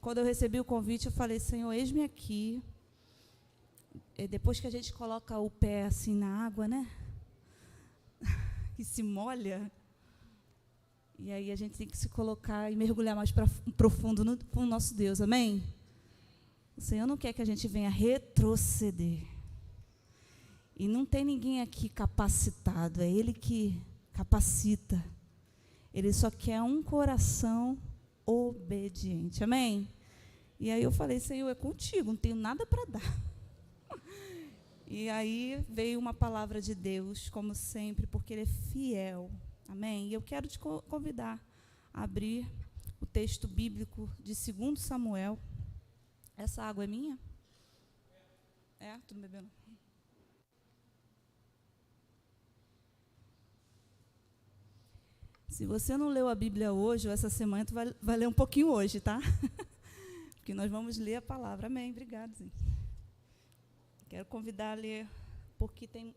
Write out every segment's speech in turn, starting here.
quando eu recebi o convite, eu falei, Senhor, eis-me aqui. Depois que a gente coloca o pé assim na água, né? E se molha. E aí a gente tem que se colocar e mergulhar mais profundo com o nosso Deus, amém? O Senhor não quer que a gente venha retroceder. E não tem ninguém aqui capacitado, é Ele que capacita. Ele só quer um coração obediente, amém? E aí eu falei, Senhor, é contigo, não tenho nada para dar. E aí veio uma palavra de Deus, como sempre, porque Ele é fiel, amém? E eu quero te convidar a abrir o texto bíblico de 2 Samuel. Essa água é minha? É? Tu não bebeu? Se você não leu a Bíblia hoje ou essa semana, tu vai ler um pouquinho hoje, tá? Porque nós vamos ler a palavra. Amém. Obrigada, Zinho. Quero convidar a ler, porque tem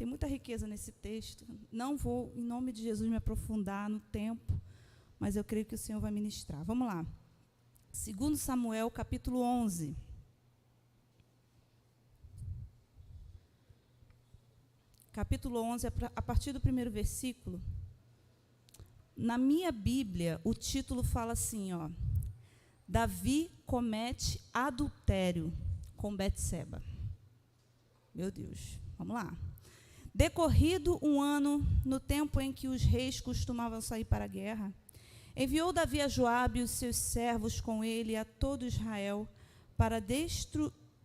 muita riqueza nesse texto. Não vou, em nome de Jesus, me aprofundar no tempo, mas eu creio que o Senhor vai ministrar. Vamos lá. 2 Samuel, capítulo 11. Capítulo 11, a partir do primeiro versículo. Na minha Bíblia, o título fala assim, ó, Davi comete adultério com Betseba. Meu Deus, vamos lá. Decorrido um ano, no tempo em que os reis costumavam sair para a guerra, enviou Davi a Joabe e os seus servos com ele a todo Israel para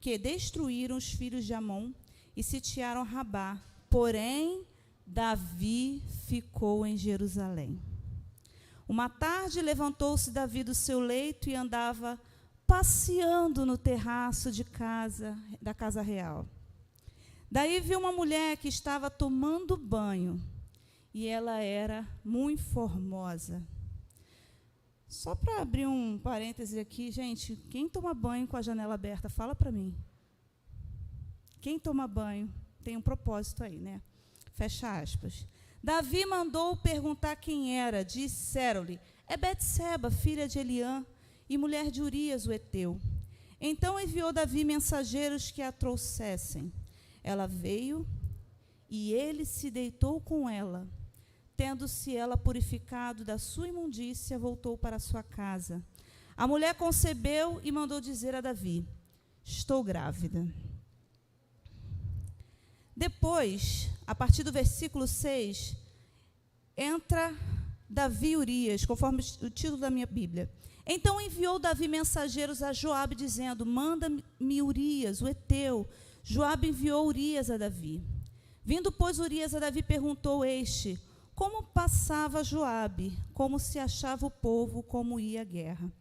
que destruíram os filhos de Amon e sitiaram Rabá. Porém, Davi ficou em Jerusalém. Uma tarde levantou-se Davi do seu leito e andava passeando no terraço da casa real. Daí viu uma mulher que estava tomando banho, e ela era muito formosa. Só para abrir um parêntese aqui, gente, quem toma banho com a janela aberta, fala para mim. Quem toma banho tem um propósito aí, né? Fecha aspas. Davi mandou perguntar quem era. Disseram-lhe, é Betseba, filha de Eliã, e mulher de Urias, o heteu. Então enviou Davi mensageiros que a trouxessem. Ela veio, e ele se deitou com ela. Tendo-se ela purificado da sua imundícia, voltou para sua casa. A mulher concebeu e mandou dizer a Davi, estou grávida. Depois, a partir do versículo 6, entra Davi e Urias, conforme o título da minha Bíblia. Então enviou Davi mensageiros a Joabe, dizendo, manda-me Urias, o heteu. Joabe enviou Urias a Davi. Vindo, pois, Urias a Davi, perguntou este, como passava Joabe, como se achava o povo, como ia a guerra.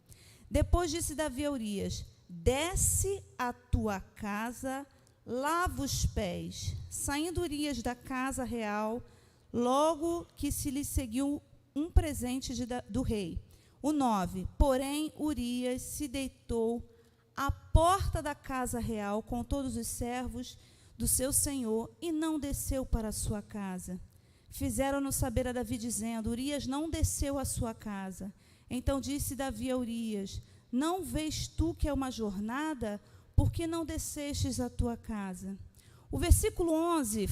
Depois disse Davi a Urias, desce à tua casa, lava os pés. Saindo Urias da casa real, logo que se lhe seguiu um presente do rei. O 9. Porém, Urias se deitou à porta da casa real com todos os servos do seu senhor e não desceu para a sua casa. Fizeram-no saber a Davi, dizendo, Urias não desceu à sua casa. Então disse Davi a Urias, não vês tu que é uma jornada? Por que não descestes à tua casa? O versículo 11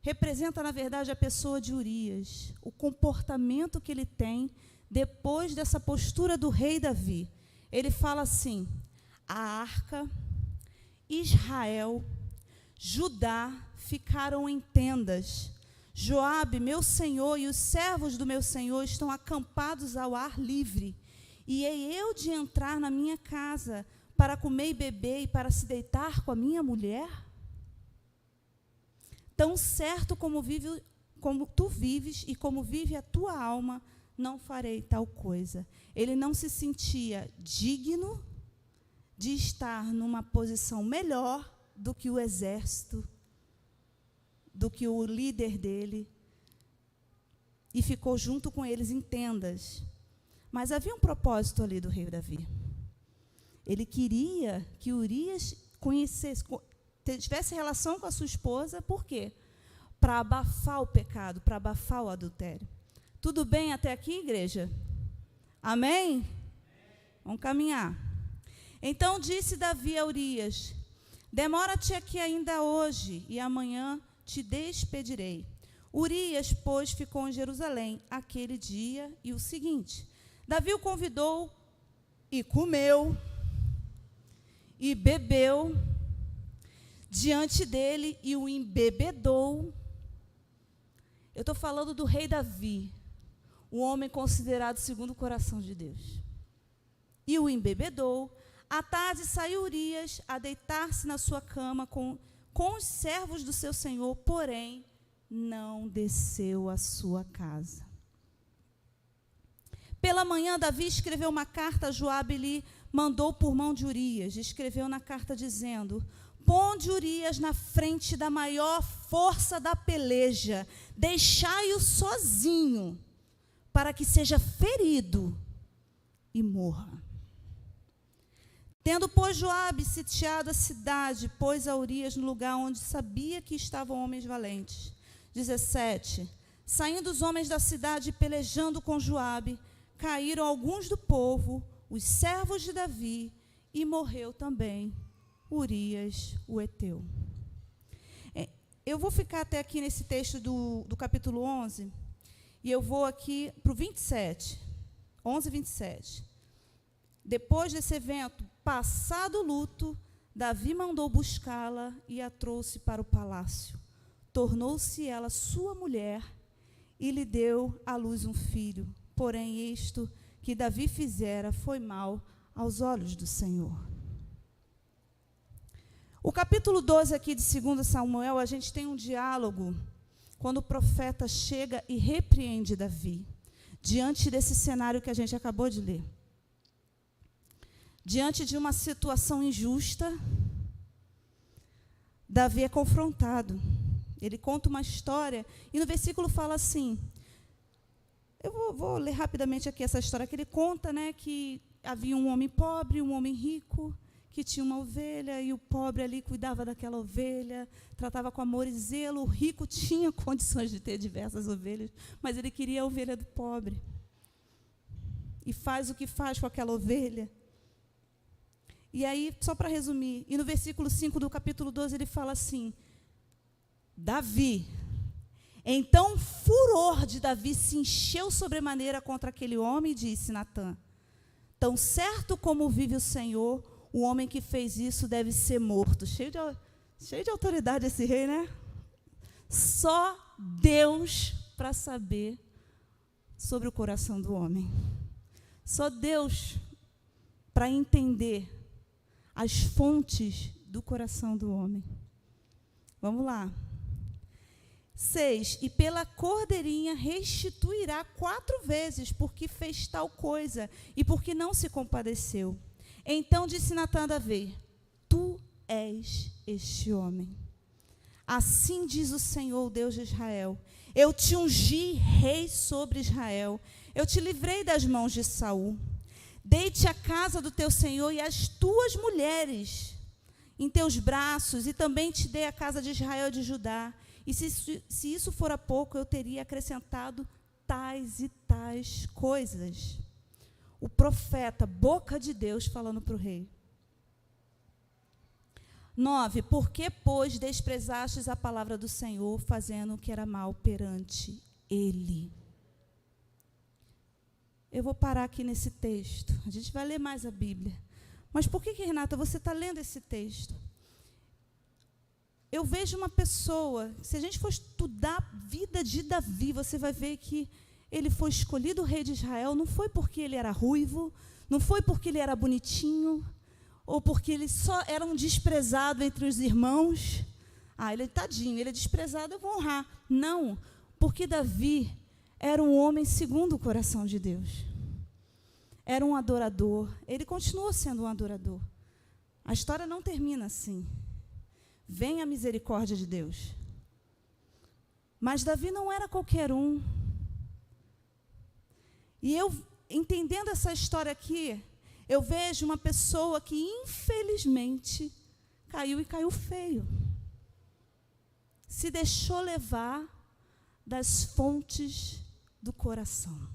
representa, na verdade, a pessoa de Urias, o comportamento que ele tem depois dessa postura do rei Davi. Ele fala assim, a arca, Israel, Judá ficaram em tendas. Joabe, meu senhor, e os servos do meu senhor estão acampados ao ar livre. E hei eu de entrar na minha casa para comer e beber e para se deitar com a minha mulher? Tão certo como tu vives e como vive a tua alma, não farei tal coisa. Ele não se sentia digno de estar numa posição melhor do que o exército, do que o líder dele, e ficou junto com eles em tendas. Mas havia um propósito ali do rei Davi. Ele queria que Urias tivesse relação com a sua esposa, por quê? Para abafar o pecado, para abafar o adultério. Tudo bem até aqui, igreja? Amém? Vamos caminhar. Então disse Davi a Urias: demora-te aqui ainda hoje, e amanhã te despedirei. Urias, pois, ficou em Jerusalém aquele dia e o seguinte. Davi o convidou e comeu e bebeu diante dele e o embebedou. Eu estou falando do rei Davi, o homem considerado segundo o coração de Deus. E o embebedou. À tarde saiu Urias a deitar-se na sua cama com os servos do seu senhor, porém não desceu à sua casa. Pela manhã, Davi escreveu uma carta a Joabe e lhe mandou por mão de Urias. Escreveu na carta dizendo: ponde Urias na frente da maior força da peleja, deixai-o sozinho, para que seja ferido e morra. Tendo, pois, Joabe sitiado a cidade, pôs a Urias no lugar onde sabia que estavam homens valentes. 17. Saindo os homens da cidade e pelejando com Joabe, caíram alguns do povo, os servos de Davi, e morreu também Urias, o heteu. Eu vou ficar até aqui nesse texto do capítulo 11, e eu vou aqui para o 27, 11 e 27. Depois desse evento, passado o luto, Davi mandou buscá-la e a trouxe para o palácio. Tornou-se ela sua mulher e lhe deu à luz um filho. Porém, isto que Davi fizera foi mal aos olhos do Senhor. O capítulo 12 aqui de 2 Samuel, a gente tem um diálogo quando o profeta chega e repreende Davi, diante desse cenário que a gente acabou de ler. Diante de uma situação injusta, Davi é confrontado. Ele conta uma história, e no versículo fala assim, eu vou ler rapidamente aqui essa história, que ele conta, né, que havia um homem pobre, um homem rico, que tinha uma ovelha, e o pobre ali cuidava daquela ovelha, tratava com amor e zelo. O rico tinha condições de ter diversas ovelhas, mas ele queria a ovelha do pobre. E faz o que faz com aquela ovelha. E aí, só para resumir, e no versículo 5 do capítulo 12, ele fala assim, Davi, então o furor de Davi se encheu sobremaneira contra aquele homem e disse, Natã, tão certo como vive o Senhor, o homem que fez isso deve ser morto. Cheio de autoridade esse rei, né? Só Deus para saber sobre o coração do homem. Só Deus para entender as fontes do coração do homem. Vamos lá. 6. E pela cordeirinha restituirá 4 vezes, porque fez tal coisa, e porque não se compadeceu. Então disse Natã a Davi, tu és este homem. Assim diz o Senhor, o Deus de Israel, eu te ungi rei sobre Israel, eu te livrei das mãos de Saul. Dei-te a casa do teu Senhor e as tuas mulheres em teus braços, e também te dei a casa de Israel e de Judá. E se isso fora pouco, eu teria acrescentado tais e tais coisas. O profeta, boca de Deus, falando para o rei. 9. Por que, pois, desprezastes a palavra do Senhor, fazendo o que era mal perante ele? Eu vou parar aqui nesse texto. A gente vai ler mais a Bíblia. Mas por que, Renata, você está lendo esse texto? Eu vejo uma pessoa, se a gente for estudar a vida de Davi, você vai ver que ele foi escolhido rei de Israel, não foi porque ele era ruivo, não foi porque ele era bonitinho, ou porque ele só era um desprezado entre os irmãos. Ele é tadinho, ele é desprezado, eu vou honrar. Não, porque Davi era um homem segundo o coração de Deus. Era um adorador. Ele continuou sendo um adorador. A história não termina assim. Vem a misericórdia de Deus. Mas Davi não era qualquer um. E eu, entendendo essa história aqui, eu vejo uma pessoa que, infelizmente, caiu e caiu feio. Se deixou levar das fontes do coração.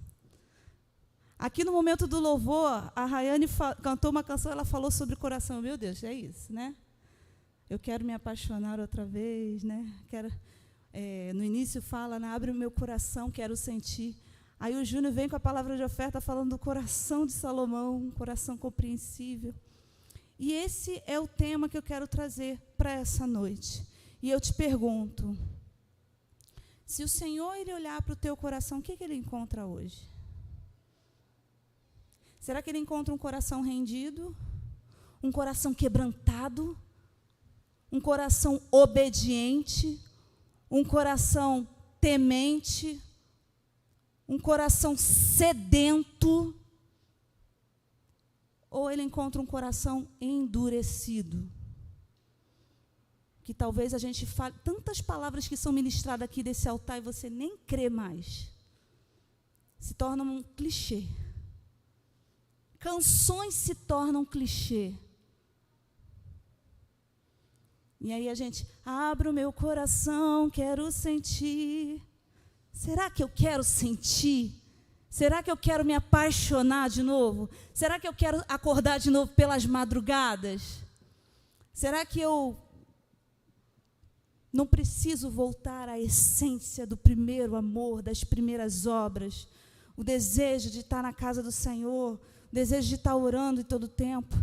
Aqui no momento do louvor, a Rayane cantou uma canção, ela falou sobre coração. Meu Deus, é isso, né? Eu quero me apaixonar outra vez, né? No início fala, né? Abre o meu coração, quero sentir. Aí o Júnior vem com a palavra de oferta falando do coração de Salomão, um coração compreensível. E esse é o tema que eu quero trazer para essa noite. E eu te pergunto, se o Senhor ele olhar para o teu coração, o que ele encontra hoje? Será que ele encontra um coração rendido? Um coração quebrantado? Um coração obediente? Um coração temente? Um coração sedento? Ou ele encontra um coração endurecido? Que talvez a gente fale tantas palavras que são ministradas aqui desse altar e você nem crê mais. Se torna um clichê. Canções se tornam clichê. E aí a gente, abre o meu coração, quero sentir. Será que eu quero sentir? Será que eu quero me apaixonar de novo? Será que eu quero acordar de novo pelas madrugadas? Será que eu não preciso voltar à essência do primeiro amor, das primeiras obras? O desejo de estar na casa do Senhor, o desejo de estar orando em todo o tempo.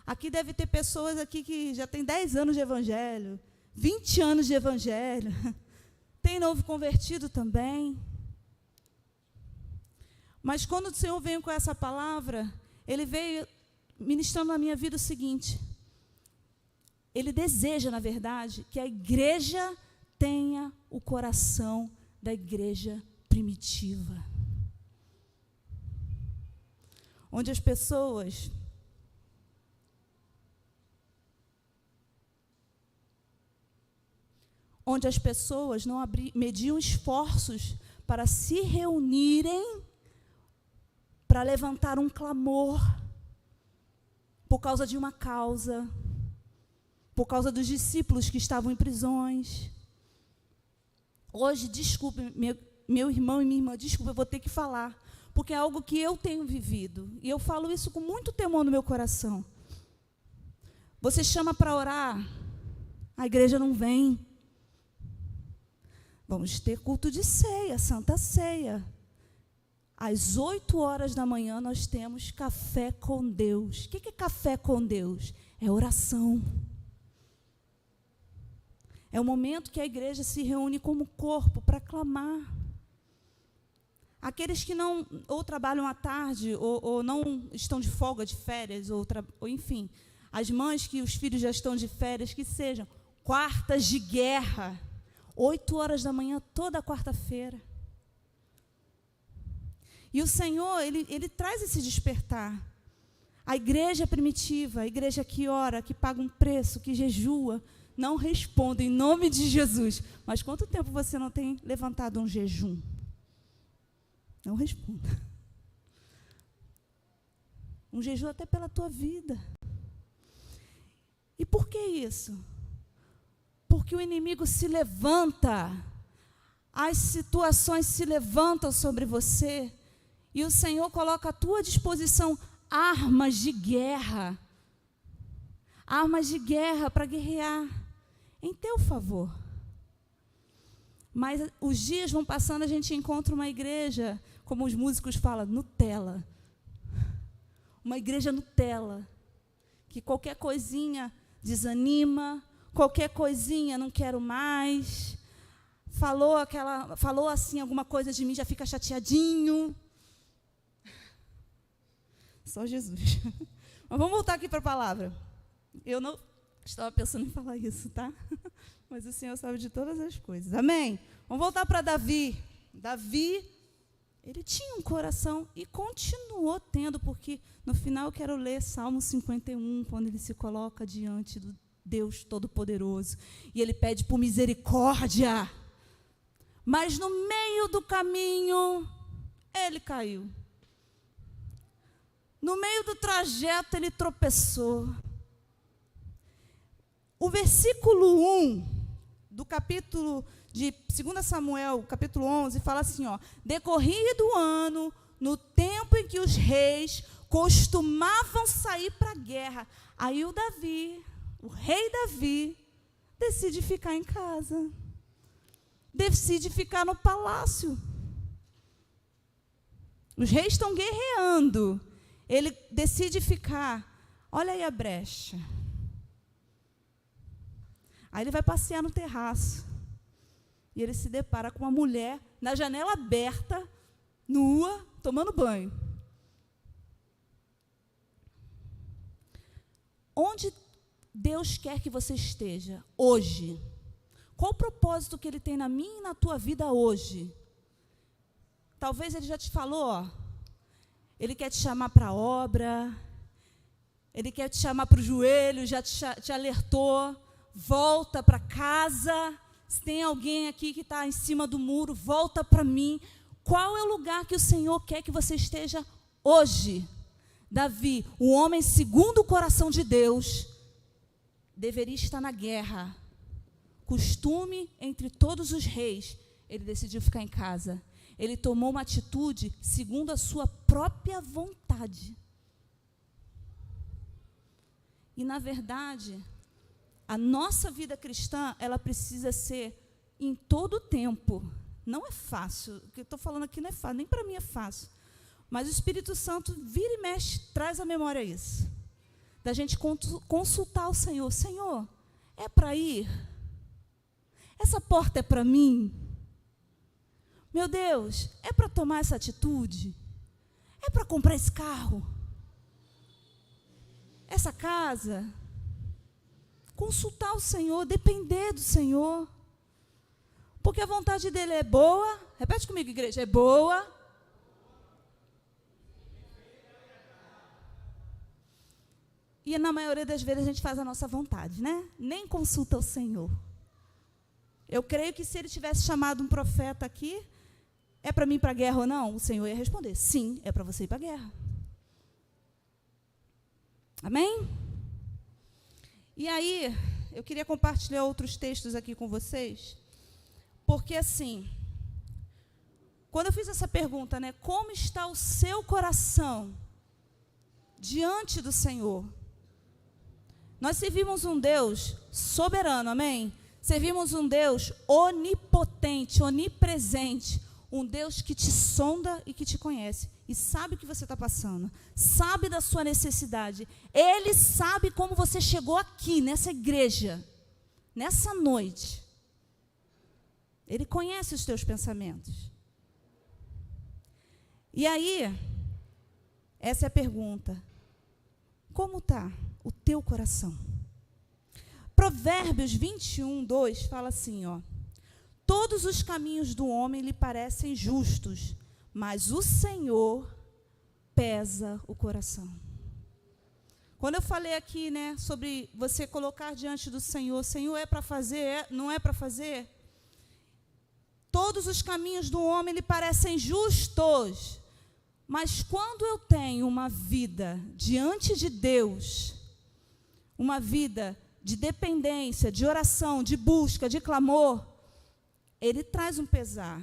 Aqui deve ter pessoas aqui que já têm 10 anos de evangelho, 20 anos de evangelho. Tem novo convertido também. Mas quando o Senhor veio com essa palavra, Ele veio ministrando na minha vida o seguinte. Ele deseja, na verdade, que a igreja tenha o coração da igreja primitiva. Onde as pessoas não mediam esforços para se reunirem, para levantar um clamor, por causa de uma causa, por causa dos discípulos que estavam em prisões. Hoje, desculpe, meu irmão e minha irmã, desculpe, eu vou ter que falar, porque é algo que eu tenho vivido, e eu falo isso com muito temor no meu coração. Você chama para orar, a igreja não vem. Vamos ter culto de ceia, Santa Ceia. Às 8 horas da manhã nós temos café com Deus. O que é café com Deus? É oração. É o momento que a igreja se reúne como corpo para clamar. Aqueles que não ou trabalham à tarde, ou não estão de folga, de férias, ou enfim, as mães que os filhos já estão de férias, que sejam quartas de guerra, 8 horas da manhã, toda quarta-feira. E o Senhor, Ele traz esse despertar. A igreja primitiva, a igreja que ora, que paga um preço, que jejua, não responde em nome de Jesus. Mas quanto tempo você não tem levantado um jejum? Não responda. Um jejum até pela tua vida. E por que isso? Porque o inimigo se levanta, as situações se levantam sobre você, e o Senhor coloca à tua disposição armas de guerra para guerrear em teu favor. Mas os dias vão passando, a gente encontra uma igreja, como os músicos falam, Nutella. Uma igreja Nutella, que qualquer coisinha desanima, qualquer coisinha não quero mais. Falou assim alguma coisa de mim, já fica chateadinho. Só Jesus. Mas vamos voltar aqui para a palavra. Eu não estava pensando em falar isso, tá? Mas o Senhor sabe de todas as coisas. Amém? Vamos voltar para Davi. Davi, ele tinha um coração e continuou tendo, porque no final eu quero ler Salmo 51, quando ele se coloca diante do Deus Todo-Poderoso, e ele pede por misericórdia. Mas no meio do caminho, ele caiu. No meio do trajeto, ele tropeçou. O versículo 1 do capítulo de 2 Samuel, capítulo 11, fala assim, ó: decorrido o ano, no tempo em que os reis costumavam sair para a guerra. Aí o rei Davi, decide ficar em casa. Decide ficar no palácio. Os reis estão guerreando. Ele decide ficar. Olha aí a brecha. Aí ele vai passear no terraço. E ele se depara com uma mulher na janela aberta, nua, tomando banho. Onde Deus quer que você esteja hoje? Qual o propósito que Ele tem na minha e na tua vida hoje? Talvez Ele já te falou, ó. Ele quer te chamar para a obra. Ele quer te chamar para o joelho, já te alertou. Volta para casa. Se tem alguém aqui que está em cima do muro, volta para mim. Qual é o lugar que o Senhor quer que você esteja hoje? Davi, o homem segundo o coração de Deus, deveria estar na guerra. Costume entre todos os reis, ele decidiu ficar em casa. Ele tomou uma atitude segundo a sua própria vontade. E, na verdade, a nossa vida cristã, ela precisa ser em todo o tempo. Não é fácil. O que eu estou falando aqui não é fácil, nem para mim é fácil. Mas o Espírito Santo vira e mexe, traz à memória isso. Da gente consultar o Senhor. Senhor, é para ir? Essa porta é para mim? Meu Deus, é para tomar essa atitude? É para comprar esse carro? Essa casa? Consultar o Senhor, depender do Senhor. Porque a vontade dele é boa. Repete comigo, igreja. É boa. E na maioria das vezes a gente faz a nossa vontade, né? Nem consulta o Senhor. Eu creio que se ele tivesse chamado um profeta aqui, é para mim ir para a guerra ou não? O Senhor ia responder, sim, é para você ir para a guerra. Amém? E aí, eu queria compartilhar outros textos aqui com vocês, porque assim, quando eu fiz essa pergunta, né, como está o seu coração diante do Senhor? Nós servimos um Deus soberano, amém? Servimos um Deus onipotente, onipresente, um Deus que te sonda e que te conhece, e sabe o que você está passando, sabe da sua necessidade. Ele sabe como você chegou aqui, nessa igreja, nessa noite. Ele conhece os teus pensamentos. E aí, essa é a pergunta. Como está o teu coração? Provérbios 21, 2 fala assim, ó. Todos os caminhos do homem lhe parecem justos, mas o Senhor pesa o coração. Quando eu falei aqui, né, sobre você colocar diante do Senhor, Senhor, é para fazer, não é para fazer? Todos os caminhos do homem lhe parecem justos, mas quando eu tenho uma vida diante de Deus, uma vida de dependência, de oração, de busca, de clamor, Ele traz um pesar.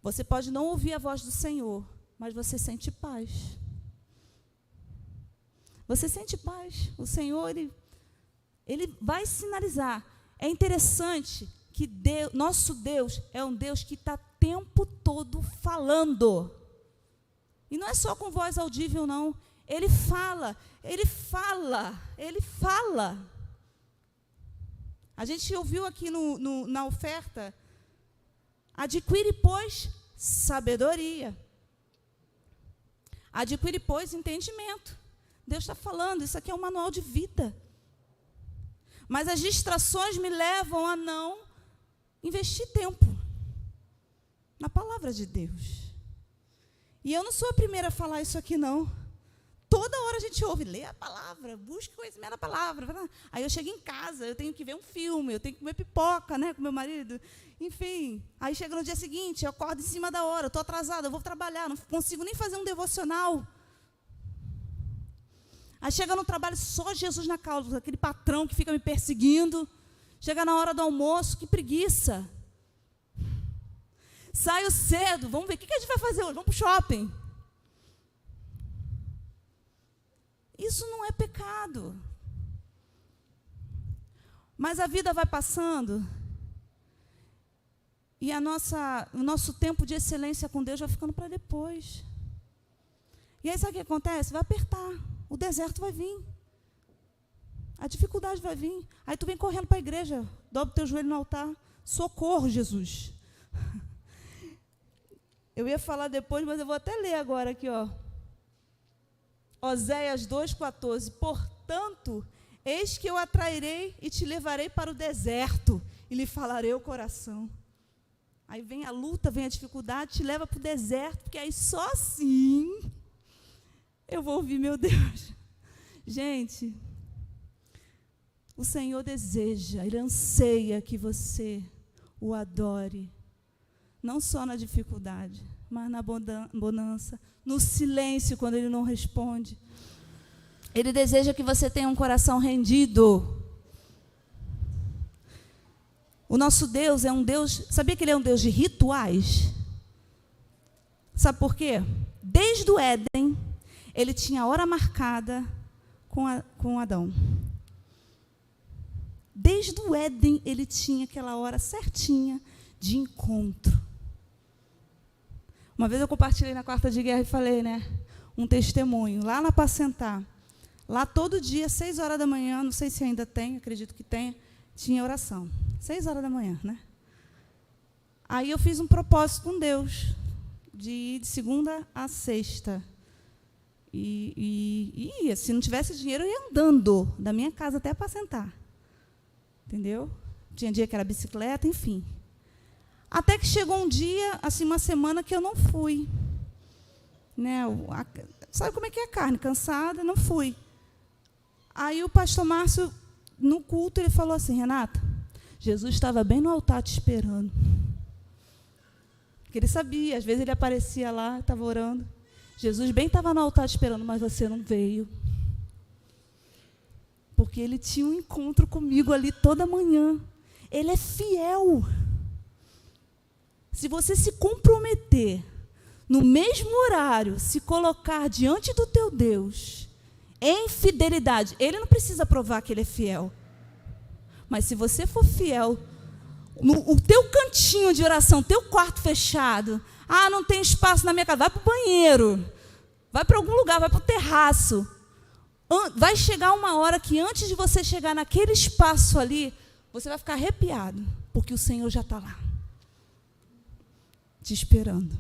Você pode não ouvir a voz do Senhor, mas você sente paz. Você sente paz. O Senhor, Ele vai sinalizar. É interessante que nosso Deus é um Deus que está o tempo todo falando. E não é só com voz audível, não. Ele fala, Ele fala, Ele fala. A gente ouviu aqui na oferta, adquire, pois, sabedoria. Adquire, pois, entendimento. Deus está falando, isso aqui é um manual de vida. Mas as distrações me levam a não investir tempo na palavra de Deus. E eu não sou a primeira a falar isso aqui, não. Toda hora a gente ouve, lê a palavra, busca conhecimento da palavra. Aí eu chego em casa, eu tenho que ver um filme, eu tenho que comer pipoca, né, com meu marido. Enfim, aí chega no dia seguinte, eu acordo em cima da hora, eu estou atrasada, eu vou trabalhar, não consigo nem fazer um devocional. Aí chega no trabalho, só Jesus na causa, aquele patrão que fica me perseguindo. Chega na hora do almoço, que preguiça. Saio cedo, vamos ver, o que a gente vai fazer hoje? Vamos para o shopping. Isso não é pecado. Mas a vida vai passando e o nosso tempo de excelência com Deus vai ficando para depois. E aí sabe o que acontece? Vai apertar, o deserto vai vir. A dificuldade vai vir. Aí tu vem correndo para a igreja, dobra o teu joelho no altar. Socorro, Jesus. Eu ia falar depois, mas eu vou até ler agora aqui, ó. Oséias 2,14. Portanto, eis que eu atrairei e te levarei para o deserto e lhe falarei o coração. Aí vem a luta, vem a dificuldade, te leva para o deserto, porque aí só assim eu vou ouvir meu Deus. Gente, o Senhor deseja, Ele anseia que você o adore, não só na dificuldade, mas na bonança, no silêncio, quando Ele não responde. Ele deseja que você tenha um coração rendido. O nosso Deus é um Deus, sabia que Ele é um Deus de rituais? Sabe por quê? Desde o Éden, Ele tinha a hora marcada com Adão. Desde o Éden, Ele tinha aquela hora certinha de encontro. Uma vez eu compartilhei na quarta de guerra e falei, um testemunho, lá na Apacentar. Lá todo dia, 6 horas da manhã, não sei se ainda tem, acredito que tenha, tinha oração. 6 horas da manhã, Aí eu fiz um propósito com Deus, de ir de segunda a sexta. E ia, se não tivesse dinheiro, eu ia andando da minha casa até Apacentar. Entendeu? Tinha dia que era bicicleta, enfim. Até que chegou um dia, assim, uma semana que eu não fui. Sabe como é que é a carne? Cansada, não fui. Aí o pastor Márcio, no culto, ele falou assim, Renata, Jesus estava bem no altar te esperando. Porque ele sabia, às vezes ele aparecia lá, estava orando. Jesus bem estava no altar te esperando, mas você não veio. Porque ele tinha um encontro comigo ali toda manhã. Ele é fiel. Se você se comprometer, no mesmo horário, se colocar diante do teu Deus, em fidelidade, Ele não precisa provar que Ele é fiel. Mas se você for fiel, no teu cantinho de oração, teu quarto fechado, não tem espaço na minha casa, vai para o banheiro, vai para algum lugar, vai para o terraço. Vai chegar uma hora que antes de você chegar naquele espaço ali, você vai ficar arrepiado, porque o Senhor já está lá, te esperando.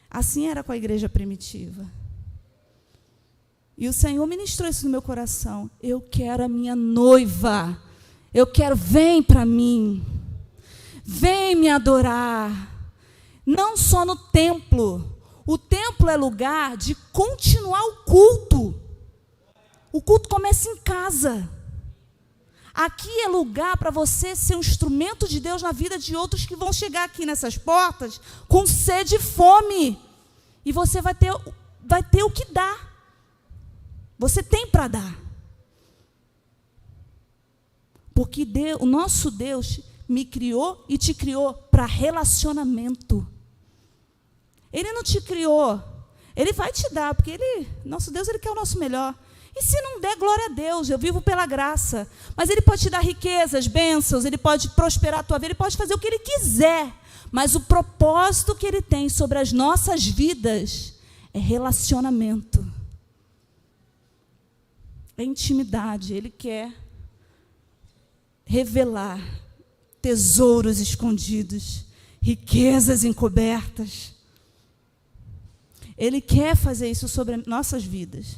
Assim era com a igreja primitiva. E o Senhor ministrou isso no meu coração. Eu quero a minha noiva. Eu quero, vem para mim. Vem me adorar. Não só no templo. O templo é lugar de continuar o culto. O culto começa em casa. Aqui é lugar para você ser um instrumento de Deus na vida de outros que vão chegar aqui nessas portas com sede e fome. E você vai ter o que dar. Você tem para dar. Porque o nosso Deus me criou e te criou para relacionamento. Ele não te criou, Ele vai te dar, porque nosso Deus, Ele quer o nosso melhor. E se não der, glória a Deus, eu vivo pela graça. Mas Ele pode te dar riquezas, bênçãos, Ele pode prosperar a tua vida, Ele pode fazer o que Ele quiser. Mas o propósito que Ele tem sobre as nossas vidas é relacionamento. É intimidade. Ele quer revelar tesouros escondidos, riquezas encobertas. Ele quer fazer isso sobre nossas vidas.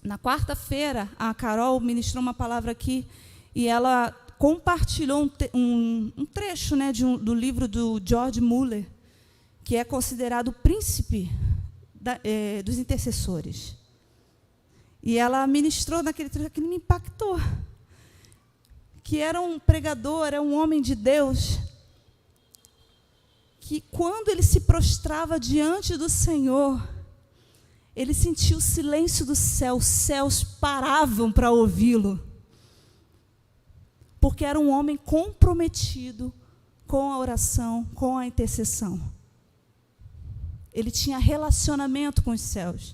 Na quarta-feira, a Carol ministrou uma palavra aqui e ela compartilhou um trecho do livro do George Muller, que é considerado o príncipe dos intercessores. E ela ministrou naquele trecho que me impactou. Que era um pregador, era um homem de Deus, que quando ele se prostrava diante do Senhor, ele sentia o silêncio do céu, os céus paravam para ouvi-lo. Porque era um homem comprometido com a oração, com a intercessão. Ele tinha relacionamento com os céus.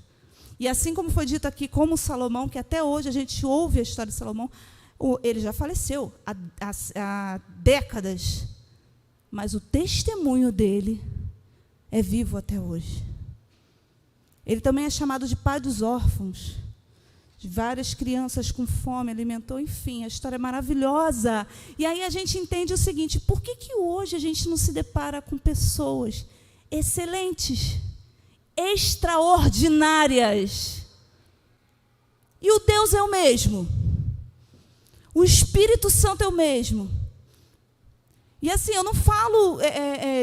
E assim como foi dito aqui, como Salomão, que até hoje a gente ouve a história de Salomão, ele já faleceu há décadas, mas o testemunho dele é vivo até hoje. Ele também é chamado de pai dos órfãos, de várias crianças com fome, alimentou, enfim, a história é maravilhosa. E aí a gente entende o seguinte: por que hoje a gente não se depara com pessoas excelentes, extraordinárias? E o Deus é o mesmo. O Espírito Santo é o mesmo. E assim, eu não falo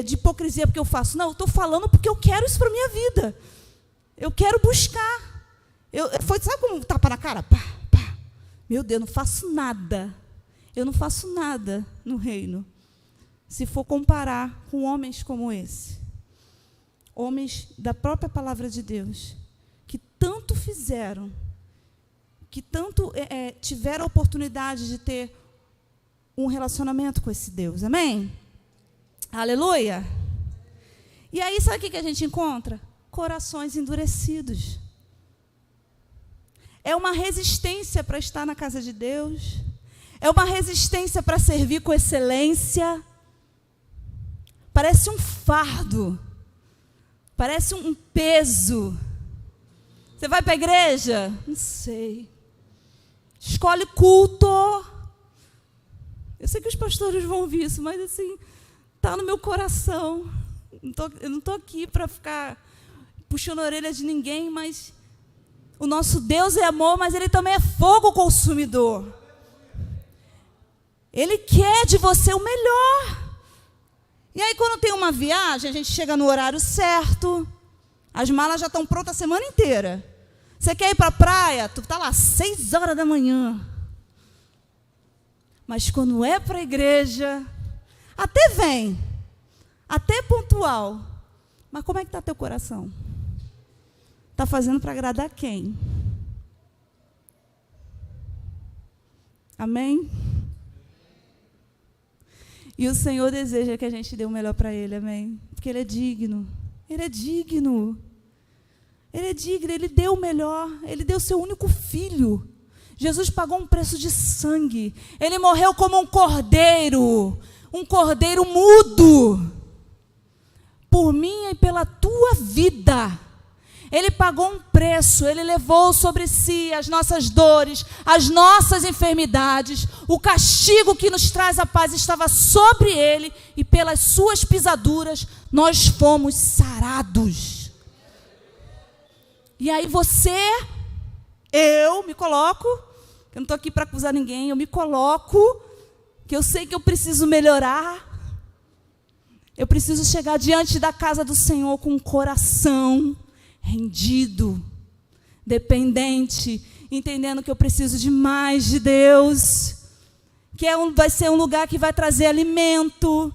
de hipocrisia porque eu faço. Não, eu estou falando porque eu quero isso para a minha vida. Eu quero buscar. Sabe como tapa na cara? Pá, pá. Meu Deus, eu não faço nada. Eu não faço nada no reino. Se for comparar com homens como esse. Homens da própria palavra de Deus. Que tanto fizeram. Que tanto tiveram a oportunidade de ter um relacionamento com esse Deus. Amém? Aleluia! E aí, sabe o que a gente encontra? Corações endurecidos. É uma resistência para estar na casa de Deus. É uma resistência para servir com excelência. Parece um fardo. Parece um peso. Você vai para a igreja? Não sei. Escolhe culto. Eu sei que os pastores vão ouvir isso, mas assim, está no meu coração. Eu não estou aqui para ficar puxando a orelha de ninguém, mas o nosso Deus é amor, mas Ele também é fogo consumidor. Ele quer de você o melhor. E aí, quando tem uma viagem, a gente chega no horário certo, as malas já estão prontas a semana inteira. Você quer ir para a praia? Tu está lá 6 horas da manhã. Mas quando é para a igreja, até vem, até é pontual. Mas como é que está teu coração? Está fazendo para agradar quem? Amém? E o Senhor deseja que a gente dê o melhor para Ele, amém? Porque Ele é digno. Ele é digno. Ele é digno, Ele deu o melhor. Ele deu o seu único filho. Jesus pagou um preço de sangue. Ele morreu como um cordeiro mudo, por mim e pela tua vida. Ele pagou um preço, Ele levou sobre si as nossas dores, as nossas enfermidades. O castigo que nos traz a paz estava sobre Ele, e pelas suas pisaduras nós fomos sarados. E aí eu me coloco, eu não estou aqui para acusar ninguém, eu me coloco, que eu sei que eu preciso melhorar. Eu preciso chegar diante da casa do Senhor com um coração rendido, dependente, entendendo que eu preciso de mais de Deus, que vai ser um lugar que vai trazer alimento,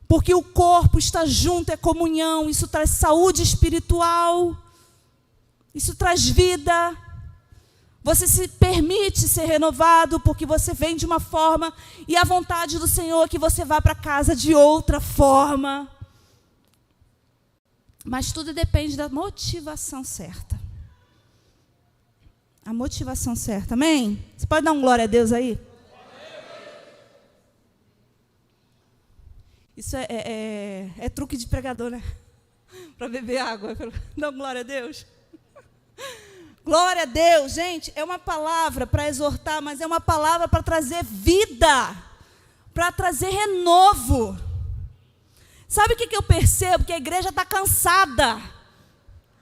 porque o corpo está junto, é comunhão, isso traz saúde espiritual, isso traz vida. Você se permite ser renovado, porque você vem de uma forma, e a vontade do Senhor é que você vá para casa de outra forma. Mas tudo depende da motivação certa. A motivação certa, amém? Você pode dar um glória a Deus aí? Isso é truque de pregador, né? Para beber água. Dá um glória a Deus. Glória a Deus, gente, é uma palavra para exortar, mas é uma palavra para trazer vida, para trazer renovo. Sabe o que eu percebo? Que a igreja está cansada.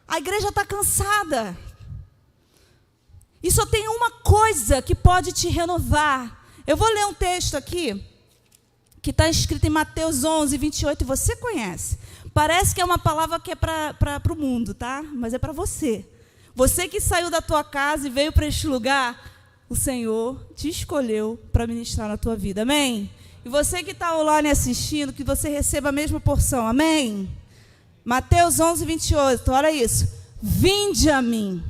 A igreja está cansada. E só tem uma coisa que pode te renovar. Eu vou ler um texto aqui, que está escrito em Mateus 11, 28, e você conhece. Parece que é uma palavra que é para o mundo, tá? Mas é para você. Você que saiu da tua casa e veio para este lugar, o Senhor te escolheu para ministrar na tua vida, amém? E você que está online assistindo, que você receba a mesma porção, amém? Mateus 11, 28, olha isso. Vinde a mim,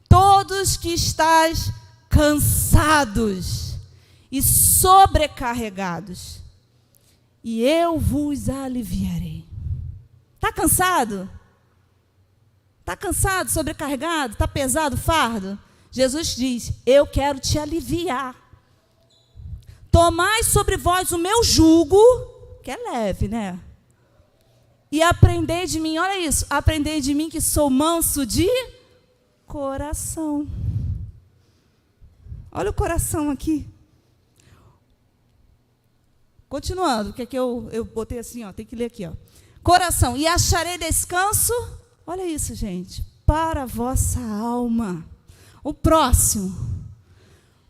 todos que estáis cansados e sobrecarregados, e eu vos aliviarei. Está cansado? Está cansado, sobrecarregado? Está pesado o fardo? Jesus diz, eu quero te aliviar. Tomai sobre vós o meu jugo, que é leve, né? E aprendei de mim, olha isso, aprendei de mim que sou manso de coração. Olha o coração aqui. Continuando, porque aqui eu botei assim, ó, tem que ler aqui, ó. Coração, e acharei descanso, olha isso, gente, para a vossa alma. O próximo,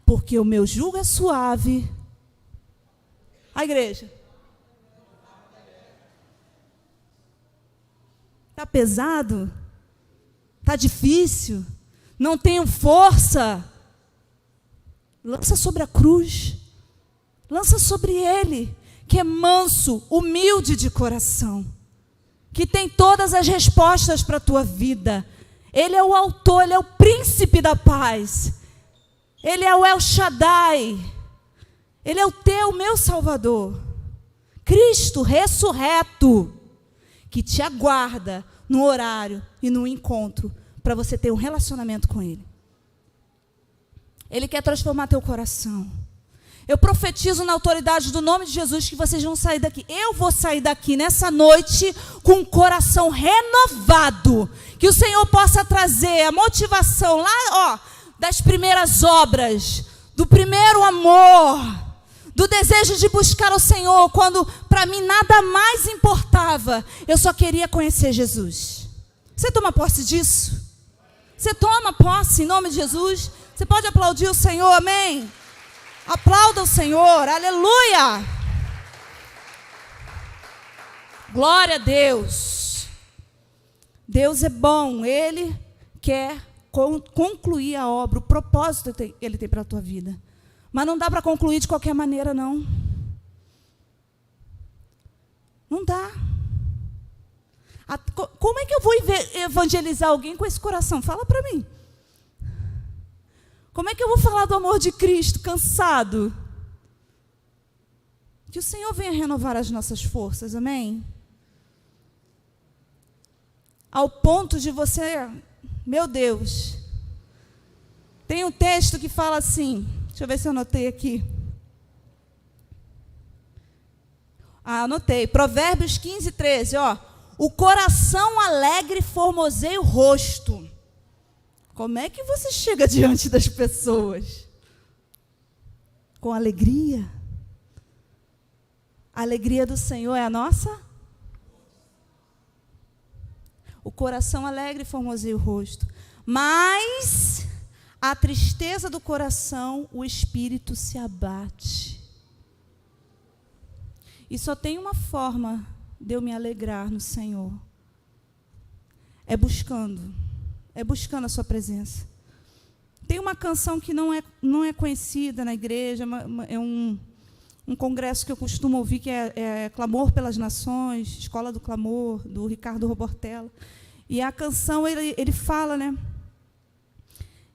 porque o meu jugo é suave. A igreja. Está pesado? Está difícil? Não tenho força? Lança sobre a cruz. Lança sobre ele, que é manso, humilde de coração, que tem todas as respostas para a tua vida. Ele é o autor, ele é o príncipe da paz. Ele é o El Shaddai. Ele é o teu, meu Salvador. Cristo ressurreto, que te aguarda no horário e no encontro, para você ter um relacionamento com Ele. Ele quer transformar teu coração. Eu profetizo na autoridade do nome de Jesus que vocês vão sair daqui. Eu vou sair daqui nessa noite com um coração renovado. Que o Senhor possa trazer a motivação lá, ó, das primeiras obras, do primeiro amor, do desejo de buscar o Senhor, quando para mim nada mais importava. Eu só queria conhecer Jesus. Você toma posse disso? Você toma posse em nome de Jesus? Você pode aplaudir o Senhor, amém? Aplauda o Senhor, aleluia! Glória a Deus. Deus é bom, Ele quer concluir a obra, o propósito que Ele tem para a tua vida. Mas não dá para concluir de qualquer maneira, não. Não dá. Como é que eu vou evangelizar alguém com esse coração? Fala para mim. Como é que eu vou falar do amor de Cristo cansado? Que o Senhor venha renovar as nossas forças, amém? Ao ponto de você, meu Deus, tem um texto que fala assim, deixa eu ver se eu anotei aqui. Anotei, Provérbios 15, 13, ó. O coração alegre formoseia o rosto. Como é que você chega diante das pessoas? Com alegria. A alegria do Senhor é a nossa? O coração alegre formoseia o rosto. Mas a tristeza do coração, o espírito se abate. E só tem uma forma de eu me alegrar no Senhor. É buscando a sua presença. Tem uma canção que não é conhecida na igreja, é um congresso que eu costumo ouvir, que é Clamor pelas Nações, Escola do Clamor, do Ricardo Robortella. E a canção, ele fala, né,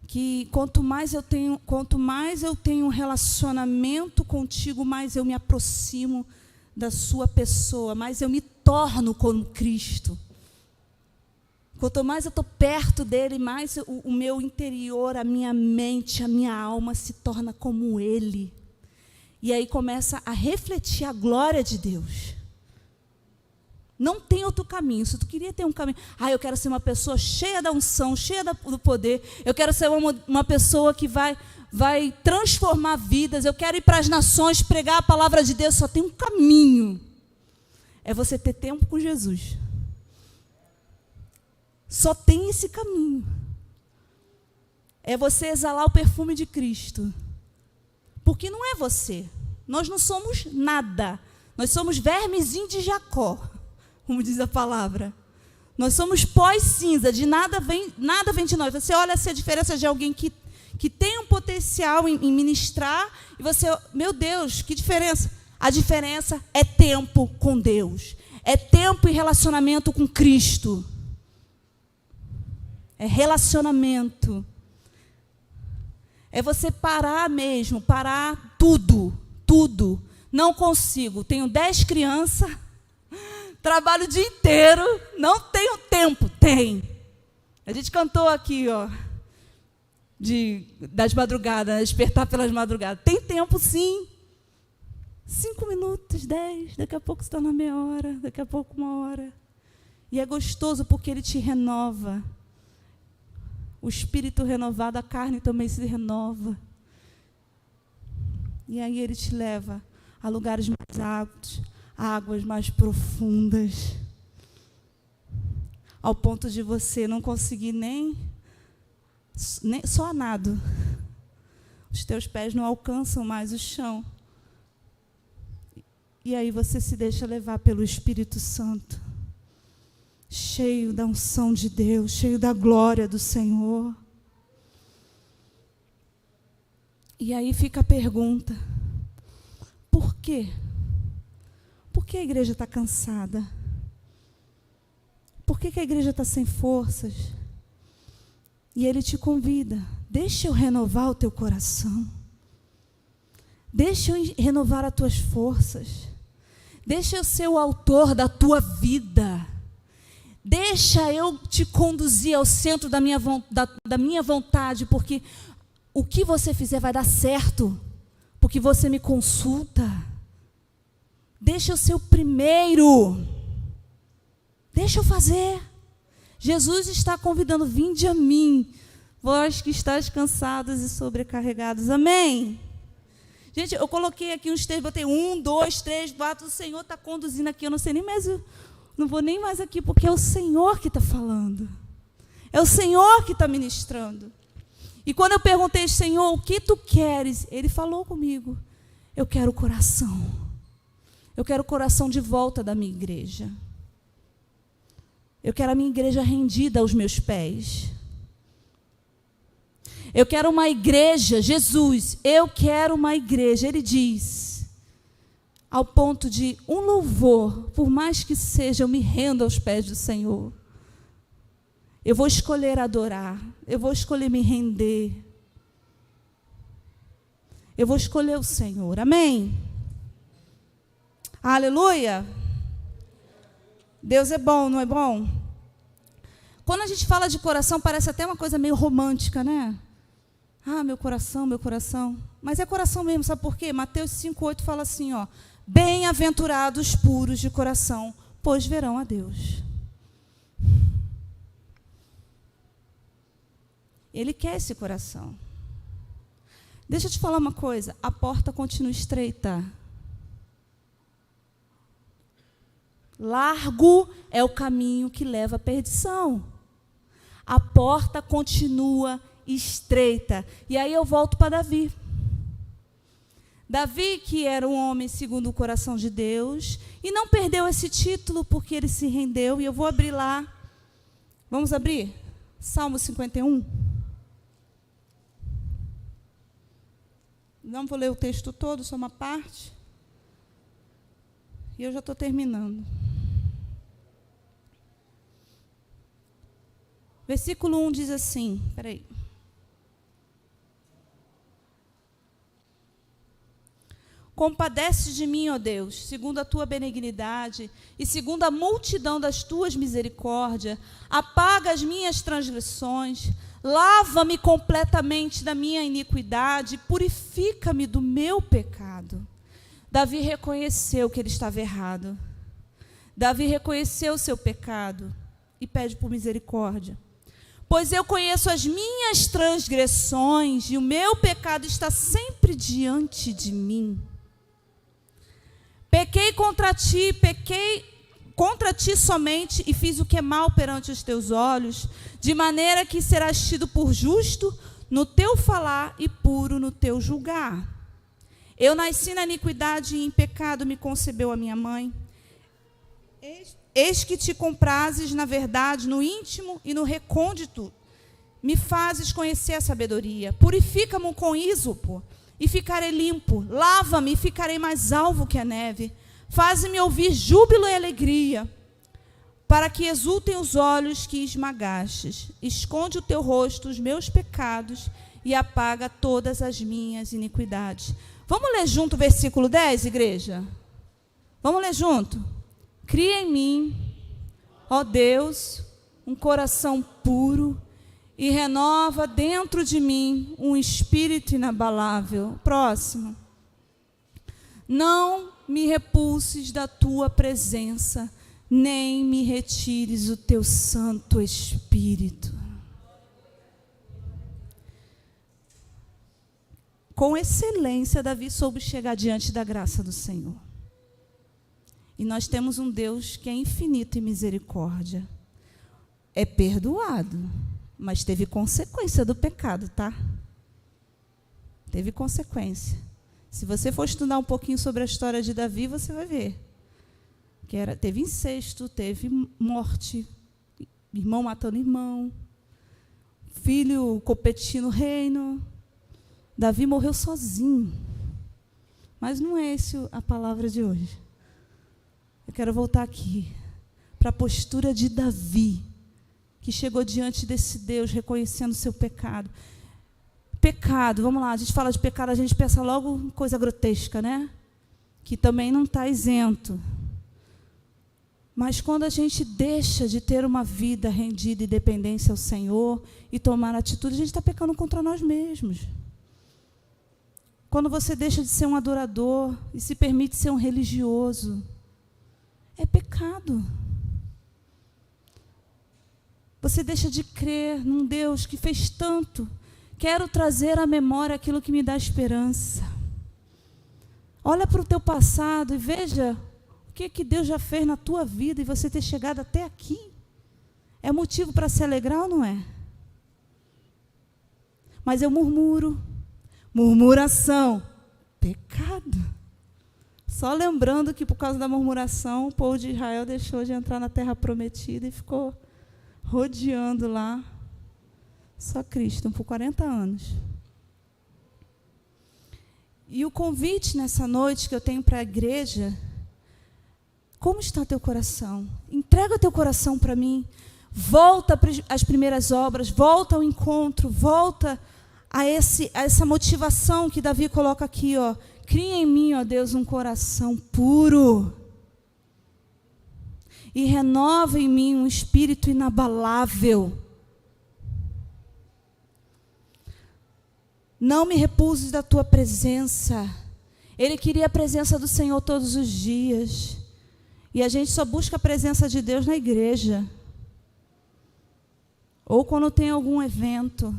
que quanto mais eu tenho um relacionamento contigo, mais eu me aproximo da sua pessoa, mais eu me torno como Cristo. Quanto mais eu estou perto dele, mais o meu interior, a minha mente, a minha alma se torna como ele. E aí começa a refletir a glória de Deus. Não tem outro caminho. Se tu queria ter um caminho, eu quero ser uma pessoa cheia da unção, cheia do poder. Eu quero ser uma pessoa que vai transformar vidas. Eu quero ir para as nações, pregar a palavra de Deus. Só tem um caminho. É você ter tempo com Jesus. Só tem esse caminho. É você exalar o perfume de Cristo. Porque não é você. Nós não somos nada. Nós somos vermezinho de Jacó, como diz a palavra. Nós somos pós-cinza, de nada vem de nós. Você olha a diferença de alguém que tem um potencial em ministrar, e você, meu Deus, que diferença? A diferença é tempo com Deus. É tempo e relacionamento com Cristo. É relacionamento. É você parar mesmo, parar tudo, tudo. Não consigo, tenho 10 crianças, trabalho o dia inteiro, não tenho tempo. Tem. A gente cantou aqui, ó, das madrugadas, despertar pelas madrugadas. Tem tempo, sim. 5 minutos, 10, daqui a pouco se torna meia hora, daqui a pouco 1 hora. E é gostoso porque ele te renova. O espírito renovado, a carne também se renova. E aí ele te leva a lugares mais altos, águas mais profundas, ao ponto de você não conseguir nem só a nado. Os teus pés não alcançam mais o chão. E aí você se deixa levar pelo Espírito Santo, cheio da unção de Deus, cheio da glória do Senhor. E aí fica a pergunta: por quê? Por que a igreja está cansada? Por que a igreja está sem forças? E ele te convida: deixa eu renovar o teu coração. Deixa eu renovar as tuas forças. Deixa eu ser o autor da tua vida. Deixa eu te conduzir ao centro da minha vontade, porque o que você fizer vai dar certo, porque você me consulta. Deixa eu ser o primeiro. Deixa eu fazer. Jesus está convidando: vinde a mim, vós que estáis cansados e sobrecarregados. Amém? Gente, eu coloquei aqui uns textos, botei 1, 2, 3, 4, o Senhor está conduzindo aqui, eu não sei nem mais, eu não vou nem mais aqui, porque é o Senhor que está falando. É o Senhor que está ministrando. E quando eu perguntei: Senhor, o que tu queres? Ele falou comigo: eu quero o coração. Eu quero o coração de volta da minha igreja. Eu quero a minha igreja rendida aos meus pés. Eu quero uma igreja, Jesus, eu quero uma igreja. Ele diz, ao ponto de um louvor, por mais que seja, eu me rendo aos pés do Senhor. Eu vou escolher adorar, eu vou escolher me render. Eu vou escolher o Senhor, amém? Aleluia! Deus é bom, não é bom? Quando a gente fala de coração, parece até uma coisa meio romântica, né? Ah, meu coração, meu coração. Mas é coração mesmo, sabe por quê? Mateus 5,8 fala assim, ó: bem-aventurados os puros de coração, pois verão a Deus. Ele quer esse coração. Deixa eu te falar uma coisa, a porta continua estreita. Largo é o caminho que leva à perdição. A porta continua estreita. E aí eu volto para Davi. Davi, que era um homem segundo o coração de Deus, e não perdeu esse título porque ele se rendeu. E eu vou abrir lá. Vamos abrir? Salmo 51. Não vou ler o texto todo, só uma parte. E eu já estou terminando. Versículo 1 diz assim, espera aí. Compadece de mim, ó Deus, segundo a tua benignidade e segundo a multidão das tuas misericórdias, apaga as minhas transgressões, lava-me completamente da minha iniquidade, purifica-me do meu pecado. Davi reconheceu que ele estava errado. Davi reconheceu o seu pecado e pede por misericórdia. Pois eu conheço as minhas transgressões e o meu pecado está sempre diante de mim. Pequei contra ti somente e fiz o que é mal perante os teus olhos, de maneira que serás tido por justo no teu falar e puro no teu julgar. Eu nasci na iniquidade e em pecado me concebeu a minha mãe. Eis que te comprases na verdade, no íntimo e no recôndito. Me fazes conhecer a sabedoria. Purifica-me com ísopo e ficarei limpo. Lava-me e ficarei mais alvo que a neve. Faze-me ouvir júbilo e alegria, para que exultem os olhos que esmagastes. Esconde o teu rosto os meus pecados e apaga todas as minhas iniquidades. Vamos ler junto o versículo 10, igreja? Vamos ler junto? Cria em mim, ó Deus, um coração puro e renova dentro de mim um espírito inabalável. Próximo. Não me repulses da tua presença, nem me retires o teu Santo Espírito. Com excelência, Davi soube chegar diante da graça do Senhor. E nós temos um Deus que é infinito em misericórdia. É perdoado, mas teve consequência do pecado, tá? Teve consequência. Se você for estudar um pouquinho sobre a história de Davi, você vai ver. Teve incesto, teve morte, irmão matando irmão, filho competindo no reino. Davi morreu sozinho. Mas não é essa a palavra de hoje. Eu quero voltar aqui para a postura de Davi, que chegou diante desse Deus reconhecendo o seu pecado. Pecado, vamos lá, a gente fala de pecado, a gente pensa logo em coisa grotesca, né? Que também não está isento. Mas quando a gente deixa de ter uma vida rendida e dependência ao Senhor e tomar atitude, a gente está pecando contra nós mesmos. Quando você deixa de ser um adorador e se permite ser um religioso, é pecado. Você deixa de crer num Deus que fez tanto. Quero trazer à memória aquilo que me dá esperança. Olha para o teu passado e veja o que Deus já fez na tua vida e você ter chegado até aqui. É motivo para se alegrar ou não é? Mas eu murmuro. Murmuração, pecado. Só lembrando que por causa da murmuração, o povo de Israel deixou de entrar na terra prometida e ficou rodeando lá, só Cristo, por 40 anos. E o convite nessa noite que eu tenho para a igreja, como está teu coração? Entrega teu coração para mim, volta às primeiras obras, volta ao encontro, volta a essa motivação que Davi coloca aqui, ó. Cria em mim, ó Deus, um coração puro e renova em mim um espírito inabalável. Não me repuses da tua presença. Ele queria a presença do Senhor todos os dias. E a gente só busca a presença de Deus na igreja. Ou quando tem algum evento.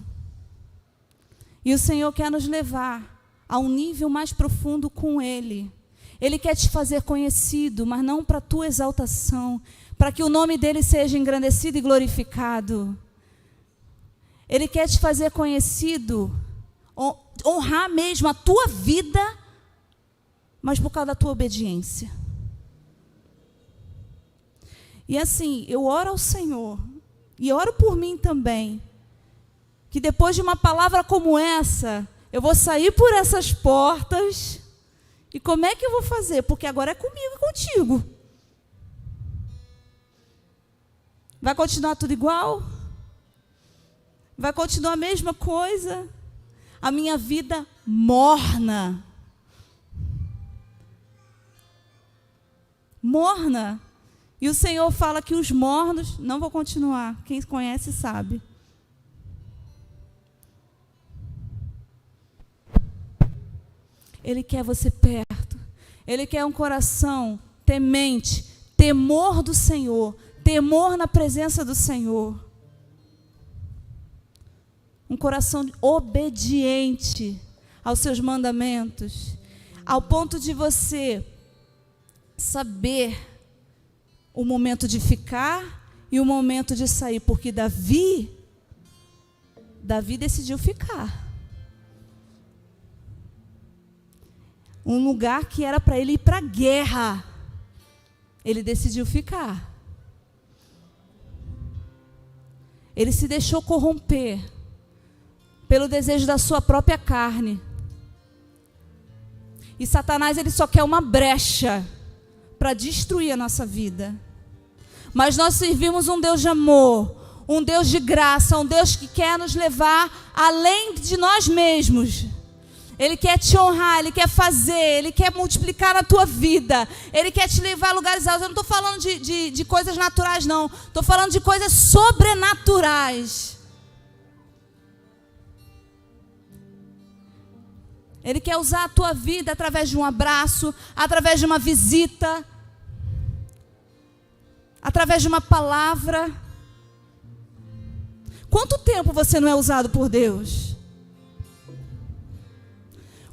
E o Senhor quer nos levar a um nível mais profundo com Ele. Ele quer te fazer conhecido, mas não para a tua exaltação, para que o nome dEle seja engrandecido e glorificado. Ele quer te fazer conhecido, honrar mesmo a tua vida, mas por causa da tua obediência. E assim, eu oro ao Senhor, e oro por mim também, que depois de uma palavra como essa, eu vou sair por essas portas, e como é que eu vou fazer? Porque agora é comigo e contigo. Vai continuar tudo igual? Vai continuar a mesma coisa? A minha vida morna. Morna. E o Senhor fala que os mornos não vão continuar. Quem conhece sabe. Ele quer você perto. Ele quer um coração temente, temor do Senhor, temor na presença do Senhor. Um coração obediente aos seus mandamentos, ao ponto de você saber o momento de ficar e o momento de sair, porque Davi decidiu ficar. Um lugar que era para ele ir para a guerra, ele decidiu ficar. Ele se deixou corromper pelo desejo da sua própria carne. E Satanás, ele só quer uma brecha para destruir a nossa vida. Mas nós servimos um Deus de amor, um Deus de graça, um Deus que quer nos levar além de nós mesmos. Ele quer te honrar, Ele quer fazer, Ele quer multiplicar na tua vida. Ele quer te levar a lugares altos. Eu não estou falando de coisas naturais, não. Estou falando de coisas sobrenaturais. Ele quer usar a tua vida através de um abraço, através de uma visita, através de uma palavra. Quanto tempo você não é usado por Deus?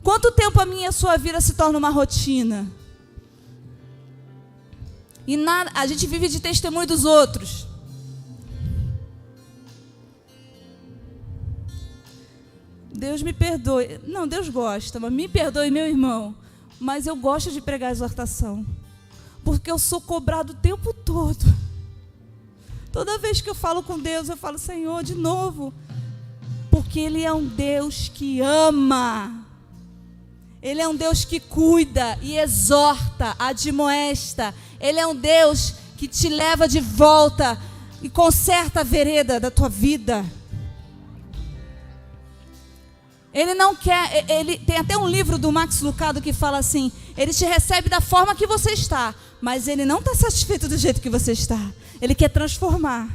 Quanto tempo a minha e a sua vida se torna uma rotina? E a gente vive de testemunho dos outros. Deus me perdoe. Não, Deus gosta, mas me perdoe, meu irmão. Mas eu gosto de pregar exortação. Porque eu sou cobrado o tempo todo. Toda vez que eu falo com Deus, eu falo, Senhor, de novo. Porque Ele é um Deus que ama. Ele é um Deus que cuida e exorta, admoesta. Ele é um Deus que te leva de volta e conserta a vereda da tua vida. Ele não quer, tem até um livro do Max Lucado que fala assim, Ele te recebe da forma que você está, mas Ele não está satisfeito do jeito que você está. Ele quer transformar.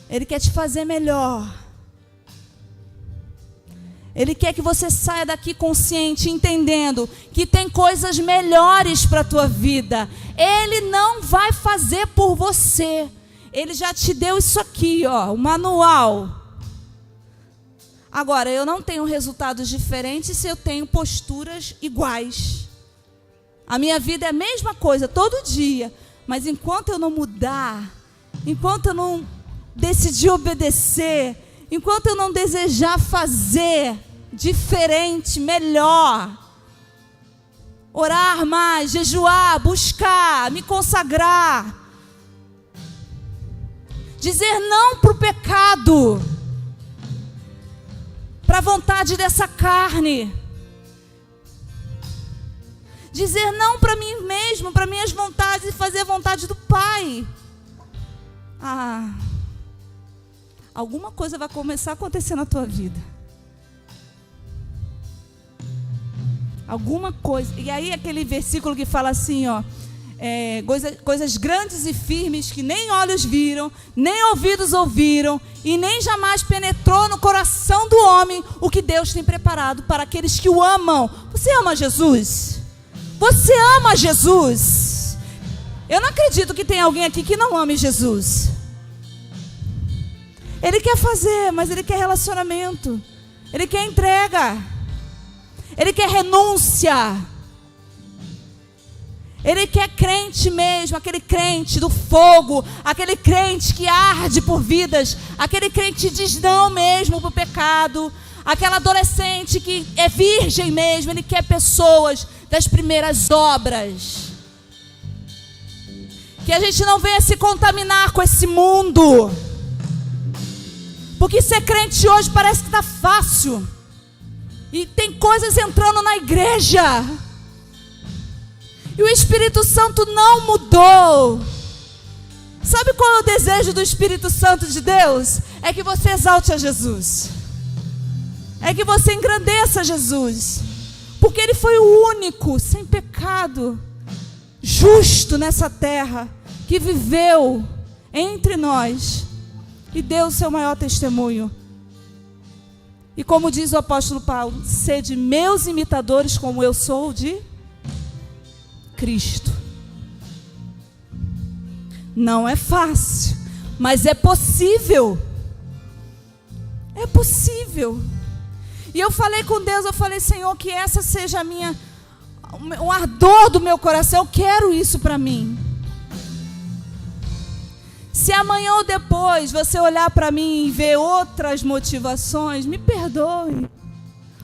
Ele quer te fazer melhor. Ele quer que você saia daqui consciente, entendendo que tem coisas melhores para a tua vida. Ele não vai fazer por você. Ele já te deu isso aqui, ó, o manual. Agora, eu não tenho resultados diferentes se eu tenho posturas iguais. A minha vida é a mesma coisa, todo dia. Mas enquanto eu não mudar, enquanto eu não decidir obedecer, enquanto eu não desejar fazer diferente, melhor, orar mais, jejuar, buscar, me consagrar, dizer não para o pecado, para a vontade dessa carne, dizer não para mim mesmo, para minhas vontades e fazer a vontade do Pai. Alguma coisa vai começar a acontecer na tua vida. Alguma coisa. E aí aquele versículo que fala assim, ó, coisas grandes e firmes que nem olhos viram, nem ouvidos ouviram, e nem jamais penetrou no coração do homem o que Deus tem preparado para aqueles que o amam. Você ama Jesus? Você ama Jesus? Eu não acredito que tem alguém aqui que não ame Jesus. Ele quer fazer, mas Ele quer relacionamento. Ele quer entrega. Ele quer renúncia. Ele quer crente mesmo, aquele crente do fogo, aquele crente que arde por vidas, aquele crente que diz não mesmo para o pecado, aquela adolescente que é virgem mesmo. Ele quer pessoas das primeiras obras. Que a gente não venha se contaminar com esse mundo. Porque ser crente hoje parece que está fácil. E tem coisas entrando na igreja. E o Espírito Santo não mudou. Sabe qual é o desejo do Espírito Santo de Deus? É que você exalte a Jesus. É que você engrandeça Jesus. Porque Ele foi o único, sem pecado, justo nessa terra, que viveu entre nós e deu o seu maior testemunho. E como diz o apóstolo Paulo, sede meus imitadores como eu sou de Cristo. Não é fácil, mas é possível. É possível. E eu falei com Deus, eu falei, Senhor, que essa seja o ardor do meu coração. Eu quero isso para mim. Se amanhã ou depois você olhar para mim e ver outras motivações, me perdoe.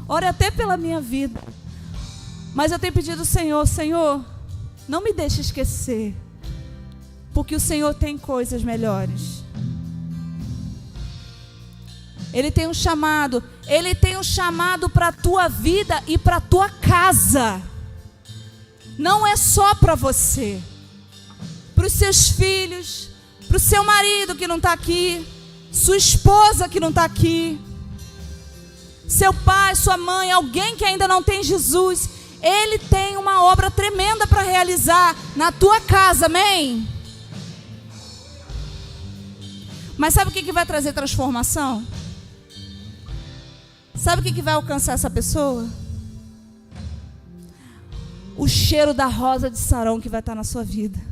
Ore até pela minha vida. Mas eu tenho pedido ao Senhor, Senhor, não me deixe esquecer. Porque o Senhor tem coisas melhores. Ele tem um chamado. Ele tem um chamado para a tua vida e para a tua casa. Não é só para você. Para os seus filhos, para o seu marido que não está aqui, sua esposa que não está aqui, seu pai, sua mãe, alguém que ainda não tem Jesus. Ele tem uma obra tremenda para realizar na tua casa, amém? Mas sabe o que vai trazer transformação? Sabe o que vai alcançar essa pessoa? O cheiro da rosa de Sarão que vai estar na sua vida.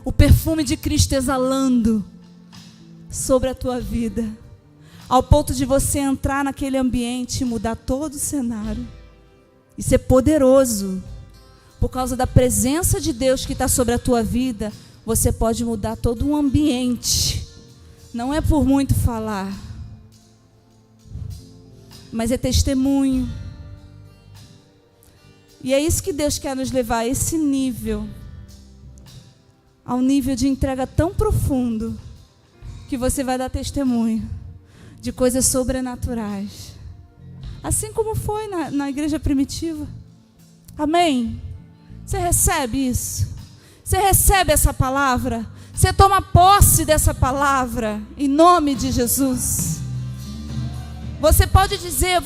O perfume de Cristo exalando sobre a tua vida. Ao ponto de você entrar naquele ambiente e mudar todo o cenário. E ser poderoso. Por causa da presença de Deus que está sobre a tua vida, você pode mudar todo um ambiente. Não é por muito falar, mas é testemunho. E é isso que Deus quer nos levar, a esse nível. Ao nível de entrega tão profundo, que você vai dar testemunho de coisas sobrenaturais. Assim como foi na igreja primitiva. Amém? Você recebe isso? Você recebe essa palavra? Você toma posse dessa palavra em nome de Jesus? Você pode dizer,